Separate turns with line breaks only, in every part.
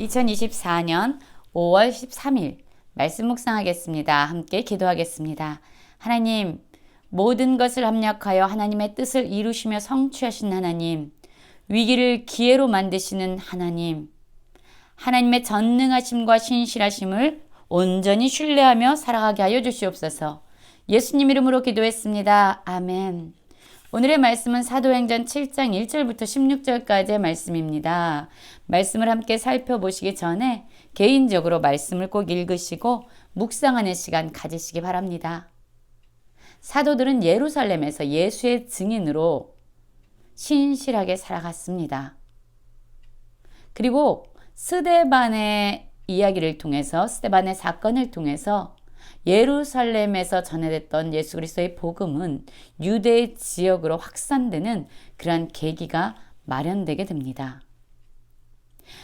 2024년 5월 13일 말씀 묵상하겠습니다. 함께 기도하겠습니다. 하나님, 모든 것을 합력하여 하나님의 뜻을 이루시며 성취하신 하나님, 위기를 기회로 만드시는 하나님, 하나님의 전능하심과 신실하심을 온전히 신뢰하며 살아가게 하여 주시옵소서. 예수님 이름으로 기도했습니다. 아멘. 오늘의 말씀은 사도행전 7장 1절부터 16절까지의 말씀입니다. 말씀을 함께 살펴보시기 전에 개인적으로 말씀을 꼭 읽으시고 묵상하는 시간 가지시기 바랍니다. 사도들은 예루살렘에서 예수의 증인으로 신실하게 살아갔습니다. 그리고 스데반의 이야기를 통해서, 스데반의 사건을 통해서 예루살렘에서 전해졌던 예수 그리스도의 복음은 유대 지역으로 확산되는 그러한 계기가 마련되게 됩니다.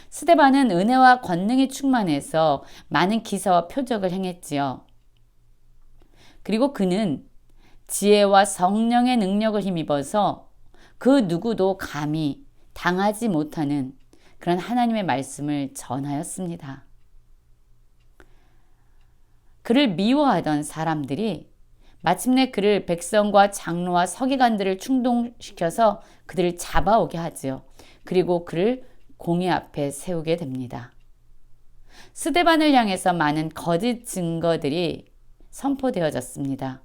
스데반은 은혜와 권능이 충만해서 많은 기사와 표적을 행했지요. 그리고 그는 지혜와 성령의 능력을 힘입어서 그 누구도 감히 당하지 못하는 그런 하나님의 말씀을 전하였습니다. 그를 미워하던 사람들이 마침내 그를 백성과 장로와 서기관들을 충동시켜서 그들을 잡아오게 하지요. 그리고 그를 공의 앞에 세우게 됩니다. 스데반을 향해서 많은 거짓 증거들이 선포되어졌습니다.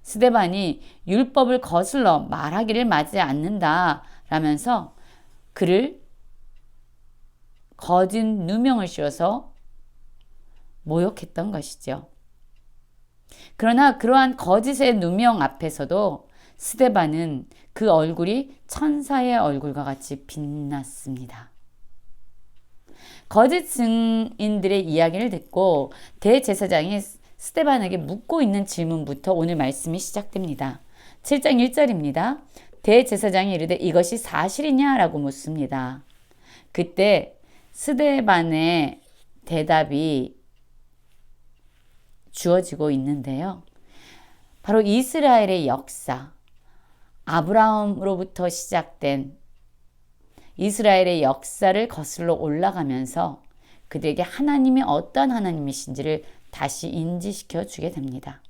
스데반이 율법을 거슬러 말하기를 맞지 않는다 라면서 그를 거짓 누명을 씌워서 모욕했던 것이죠. 그러나 그러한 거짓의 누명 앞에서도 스데반은 그 얼굴이 천사의 얼굴과 같이 빛났습니다. 거짓 증인들의 이야기를 듣고 대제사장이 스데반에게 묻고 있는 질문부터 오늘 말씀이 시작됩니다. 7장 1절입니다. 대제사장이 이르되 이것이 사실이냐라고 묻습니다. 그때 스데반의 대답이 주어지고 있는데요. 바로 이스라엘의 역사, 아브라함으로부터 시작된 이스라엘의 역사를 거슬러 올라가면서 그들에게 하나님이 어떤 하나님이신지를 다시 인지시켜 주게 됩니다.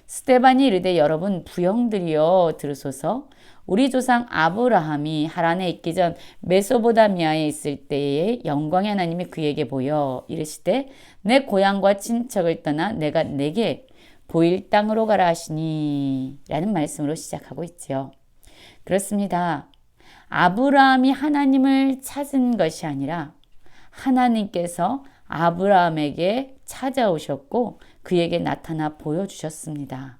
스데반이 이르되 여러분 부형들이여 들으소서. 우리 조상 아브라함이 하란에 있기 전 메소보다미아에 있을 때에 영광의 하나님이 그에게 보여 이르시되 내 고향과 친척을 떠나 내가 내게 보일 땅으로 가라 하시니 라는 말씀으로 시작하고 있지요. 그렇습니다. 아브라함이 하나님을 찾은 것이 아니라 하나님께서 아브라함에게 찾아오셨고 그에게 나타나 보여주셨습니다.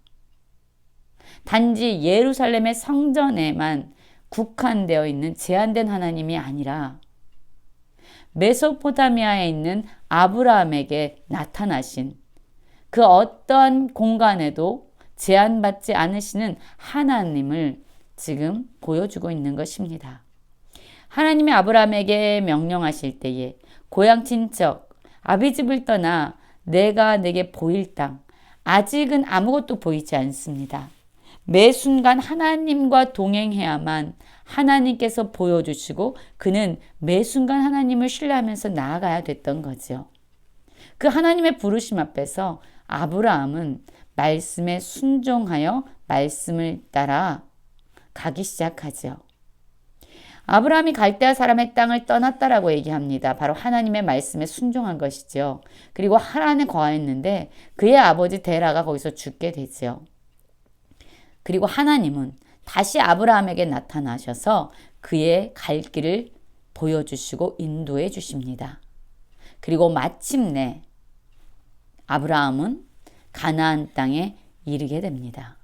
단지 예루살렘의 성전에만 국한되어 있는 제한된 하나님이 아니라 메소포타미아에 있는 아브라함에게 나타나신 그 어떠한 공간에도 제한받지 않으시는 하나님을 지금 보여주고 있는 것입니다. 하나님이 아브라함에게 명령하실 때에 고향 친척, 아비집을 떠나 내가 내게 보일 땅, 아직은 아무것도 보이지 않습니다. 매 순간 하나님과 동행해야만 하나님께서 보여주시고 그는 매 순간 하나님을 신뢰하면서 나아가야 됐던 거죠. 그 하나님의 부르심 앞에서 아브라함은 말씀에 순종하여 말씀을 따라 가기 시작하죠. 아브라함이 갈대아 사람의 땅을 떠났다라고 얘기합니다. 바로 하나님의 말씀에 순종한 것이죠. 그리고 하란에 거하였는데 그의 아버지 데라가 거기서 죽게 되죠. 그리고 하나님은 다시 아브라함에게 나타나셔서 그의 갈 길을 보여주시고 인도해 주십니다. 그리고 마침내 아브라함은 가나안 땅에 이르게 됩니다.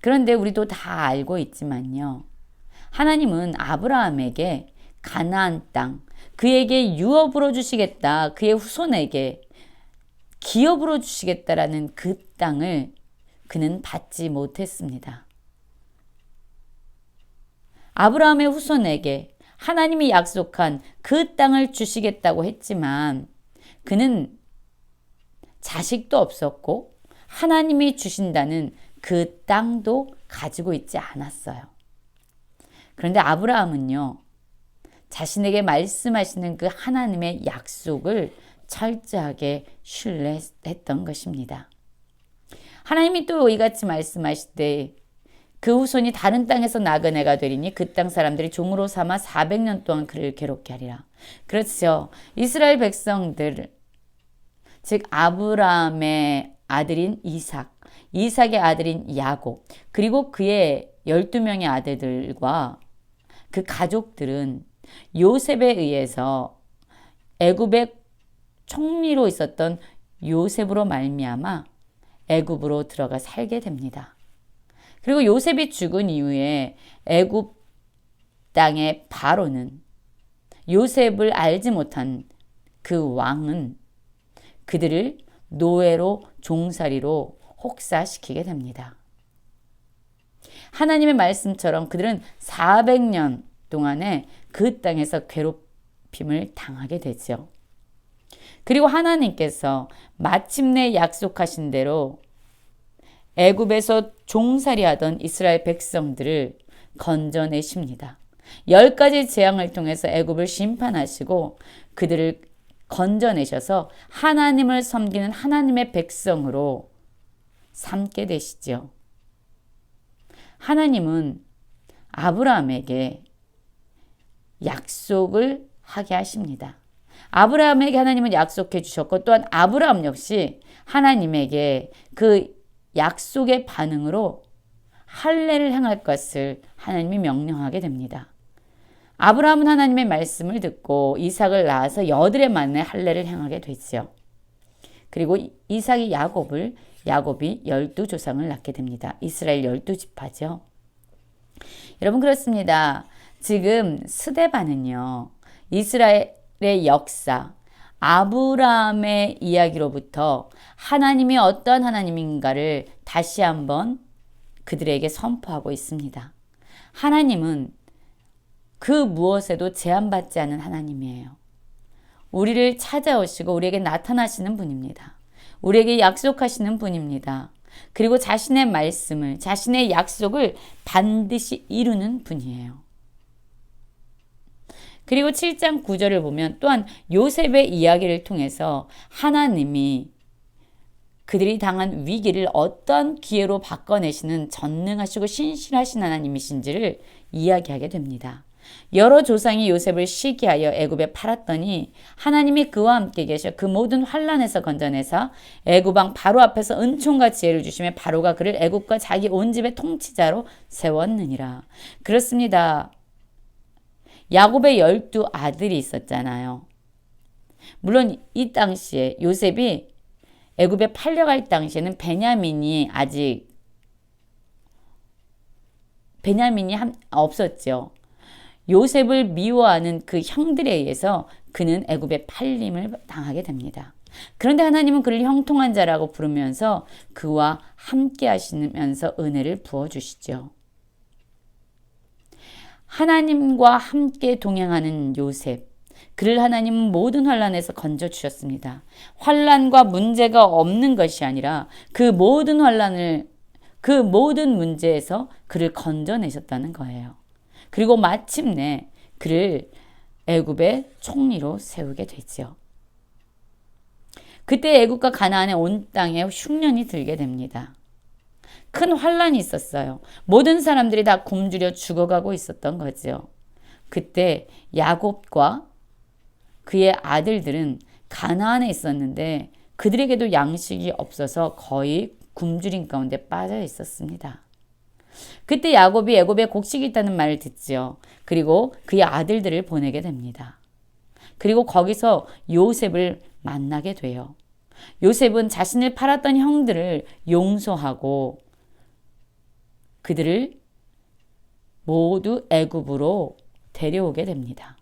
그런데 우리도 다 알고 있지만요. 하나님은 아브라함에게 가나안 땅, 그에게 유업으로 주시겠다, 그의 후손에게 기업으로 주시겠다라는 그 땅을 그는 받지 못했습니다. 아브라함의 후손에게 하나님이 약속한 그 땅을 주시겠다고 했지만 그는 자식도 없었고 하나님이 주신다는 그 땅도 가지고 있지 않았어요. 그런데 아브라함은요, 자신에게 말씀하시는 그 하나님의 약속을 철저하게 신뢰했던 것입니다. 하나님이 또 이같이 말씀하시되 그 후손이 다른 땅에서 나그네가 되리니 그 땅 사람들이 종으로 삼아 400년 동안 그를 괴롭게 하리라. 그렇죠. 이스라엘 백성들, 즉 아브라함의 아들인 이삭, 이삭의 아들인 야곱, 그리고 그의 12명의 아들들과 그 가족들은 요셉에 의해서 애굽의 총리로 있었던 요셉으로 말미암아 애굽으로 들어가 살게 됩니다. 그리고 요셉이 죽은 이후에 애굽 땅의 바로는 요셉을 알지 못한 그 왕은 그들을 노예로 종살이로 혹사시키게 됩니다. 하나님의 말씀처럼 그들은 400년 동안에 그 땅에서 괴롭힘을 당하게 되죠. 그리고 하나님께서 마침내 약속하신 대로 애굽에서 종살이하던 이스라엘 백성들을 건져내십니다. 10가지 재앙을 통해서 애굽을 심판하시고 그들을 건져내셔서 하나님을 섬기는 하나님의 백성으로 삼게 되시죠. 하나님은 아브라함에게 약속을 하게 하십니다. 아브라함에게 하나님은 약속해 주셨고 또한 아브라함 역시 하나님에게 그 약속의 반응으로 할례를 행할 것을 하나님이 명령하게 됩니다. 아브라함은 하나님의 말씀을 듣고 이삭을 낳아서 여드레 만에 할례를 행하게 되죠. 그리고 이삭이 야곱이 12조상을 낳게 됩니다. 이스라엘 12지파죠. 여러분 그렇습니다. 지금 스데반은요. 이스라엘의 역사, 아브라함의 이야기로부터 하나님이 어떤 하나님인가를 다시 한번 그들에게 선포하고 있습니다. 하나님은 그 무엇에도 제한받지 않은 하나님이에요. 우리를 찾아오시고 우리에게 나타나시는 분입니다. 우리에게 약속하시는 분입니다. 그리고 자신의 말씀을, 자신의 약속을 반드시 이루는 분이에요. 그리고 7장 9절을 보면 또한 요셉의 이야기를 통해서 하나님이 그들이 당한 위기를 어떤 기회로 바꿔내시는 전능하시고 신실하신 하나님이신지를 이야기하게 됩니다. 여러 조상이 요셉을 시기하여 애굽에 팔았더니 하나님이 그와 함께 계셔 그 모든 환난에서 건져내사 애굽 왕 바로 앞에서 은총과 지혜를 주시며 바로가 그를 애굽과 자기 온 집의 통치자로 세웠느니라. 그렇습니다. 야곱의 12아들이 있었잖아요. 물론 이 당시에 요셉이 애굽에 팔려갈 당시에는 베냐민이 없었죠. 요셉을 미워하는 그 형들에 의해서 그는 애굽에 팔림을 당하게 됩니다. 그런데 하나님은 그를 형통한 자라고 부르면서 그와 함께 하시면서 은혜를 부어주시죠. 하나님과 함께 동행하는 요셉, 그를 하나님은 모든 환난에서 건져주셨습니다. 환난과 문제가 없는 것이 아니라 그 모든 환난을, 그 모든 문제에서 그를 건져내셨다는 거예요. 그리고 마침내 그를 애굽의 총리로 세우게 되죠. 그때 애굽과 가나안의 온 땅에 흉년이 들게 됩니다. 큰 환란이 있었어요. 모든 사람들이 다 굶주려 죽어가고 있었던 거죠. 그때 야곱과 그의 아들들은 가나안에 있었는데 그들에게도 양식이 없어서 거의 굶주림 가운데 빠져 있었습니다. 그때 야곱이 애굽에 곡식이 있다는 말을 듣지요. 그리고 그의 아들들을 보내게 됩니다. 그리고 거기서 요셉을 만나게 돼요. 요셉은 자신을 팔았던 형들을 용서하고 그들을 모두 애굽으로 데려오게 됩니다.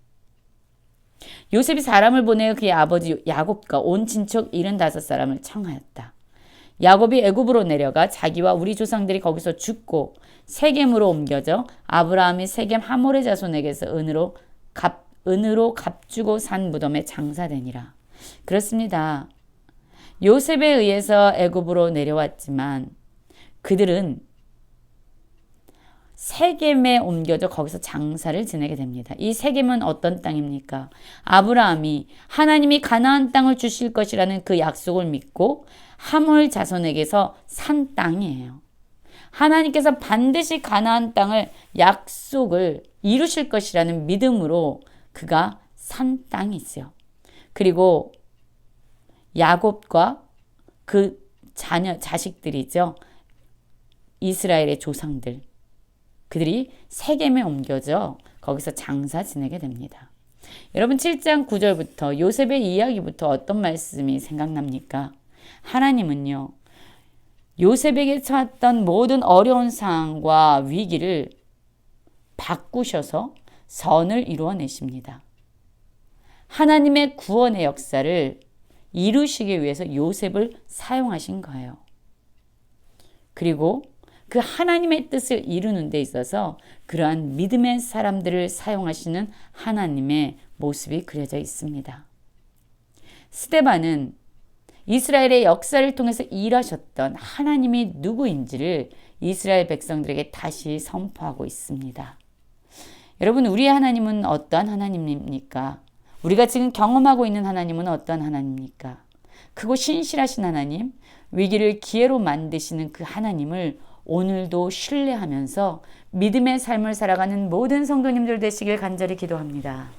요셉이 사람을 보내어 그의 아버지 야곱과 온 친척 75사람을 청하였다. 야곱이 애굽으로 내려가 자기와 우리 조상들이 거기서 죽고 세겜으로 옮겨져 아브라함이 세겜 하몰의 자손에게서 은으로 값주고 산 무덤에 장사되니라. 그렇습니다. 요셉에 의해서 애굽으로 내려왔지만 그들은 세겜에 옮겨져 거기서 장사를 지내게 됩니다. 이 세겜은 어떤 땅입니까? 아브라함이 하나님이 가나안 땅을 주실 것이라는 그 약속을 믿고 하몰 자손에게서 산 땅이에요. 하나님께서 반드시 가나안 땅을 약속을 이루실 것이라는 믿음으로 그가 산 땅이 있어요. 그리고 야곱과 그 자식들이죠. 이스라엘의 조상들. 그들이 세겜에 옮겨져 거기서 장사 지내게 됩니다. 여러분 7장 9절부터 요셉의 이야기부터 어떤 말씀이 생각납니까? 하나님은요. 요셉에게 처했던 모든 어려운 상황과 위기를 바꾸셔서 선을 이루어내십니다. 하나님의 구원의 역사를 이루시기 위해서 요셉을 사용하신 거예요. 그리고 그 하나님의 뜻을 이루는 데 있어서 그러한 믿음의 사람들을 사용하시는 하나님의 모습이 그려져 있습니다. 스데반은 이스라엘의 역사를 통해서 일하셨던 하나님이 누구인지를 이스라엘 백성들에게 다시 선포하고 있습니다. 여러분, 우리의 하나님은 어떠한 하나님입니까? 우리가 지금 경험하고 있는 하나님은 어떠한 하나님입니까? 크고 신실하신 하나님, 위기를 기회로 만드시는 그 하나님을 오늘도 신뢰하면서 믿음의 삶을 살아가는 모든 성도님들 되시길 간절히 기도합니다.